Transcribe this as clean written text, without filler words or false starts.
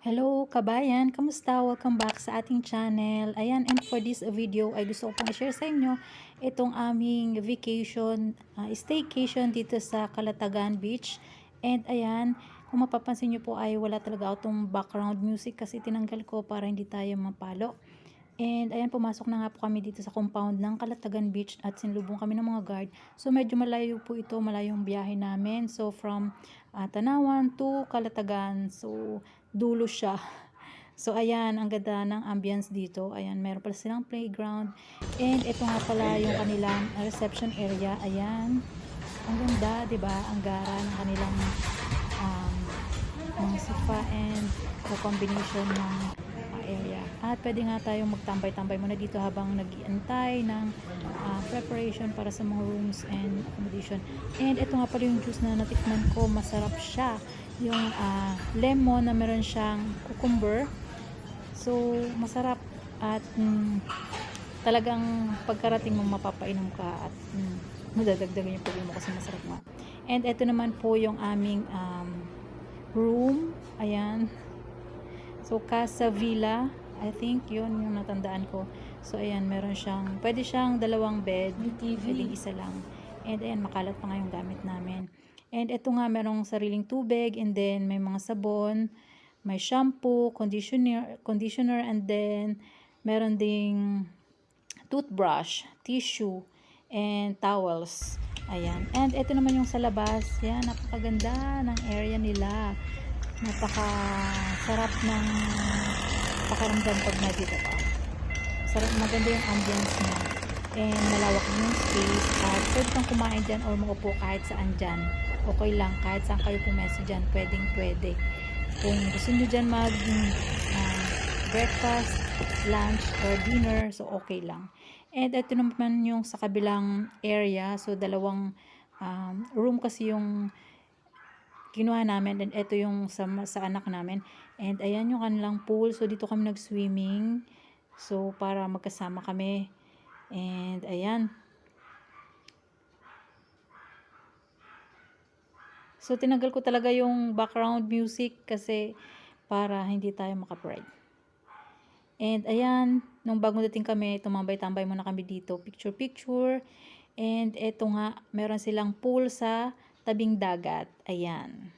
Hello kabayan, kamusta? Welcome back sa ating channel. Ayan, and for this video ay gusto ko pang i-share sa inyo itong aming vacation, staycation dito sa Calatagan Beach. And ayan, kung mapapansin nyo po ay wala talaga itong background music kasi tinanggal ko para hindi tayo mapalo. And ayan, pumasok na nga po kami dito sa compound ng Calatagan Beach at sinlubong kami ng mga guard. So medyo malayo po ito, malayong biyahe namin. So from Tanawan to Calatagan. So dulo siya. So ayan, ang ganda ng ambience dito. Ayan, meron pala silang playground. And ito nga pala yung kanilang reception area. Ayan. Ang ganda, 'di ba? Ang gara ng kanilang um, mga sofa and the combination ng area. At pwede nga tayong magtambay-tambay muna dito habang nag-iantay ng preparation para sa mga rooms and accommodation. And ito nga pala yung juice na natikman ko. Masarap siya. Yung lemon na meron siyang cucumber. So, masarap. At talagang pagkarating mo mapapainom ka at madadagdagan yung pagkain mo kasi masarap nga. And ito naman po yung aming room. Ayan. So, Casa Villa, I think yun yung natandaan ko. So, ayan, meron siyang, pwede siyang dalawang bed, pwedeng isa lang. And ayan, makalat pa nga yung gamit namin. And ito nga, merong sariling tubig, and then may mga sabon, may shampoo, conditioner, and then meron ding toothbrush, tissue, and towels. Ayan. And ito naman yung sa labas. Yan, napakaganda ng area nila. Napaka-sarap ng pakiramdam pag nandito ka. Sarap, maganda yung ambience niya. And malawak yung space. At pwede kang kumain dyan or maupo kahit saan dyan. Okay lang. Kahit saan kayo pumeso dyan. Pwedeng pwede. Kung gusto nyo dyan mag breakfast, lunch, or dinner, so okay lang. And ito naman yung sa kabilang area. So dalawang room kasi yung kinuha namin, and ito yung sa anak namin. And ayan yung kanilang pool. So dito kami nag-swimming. So para magkasama kami. And ayan. So tinanggal ko talaga yung background music kasi para hindi tayo makapride. And ayan, nung bagong dating kami, tumambay-tambay muna kami dito, picture-picture. And eto nga, meron silang pool sa tabing dagat. Ayan.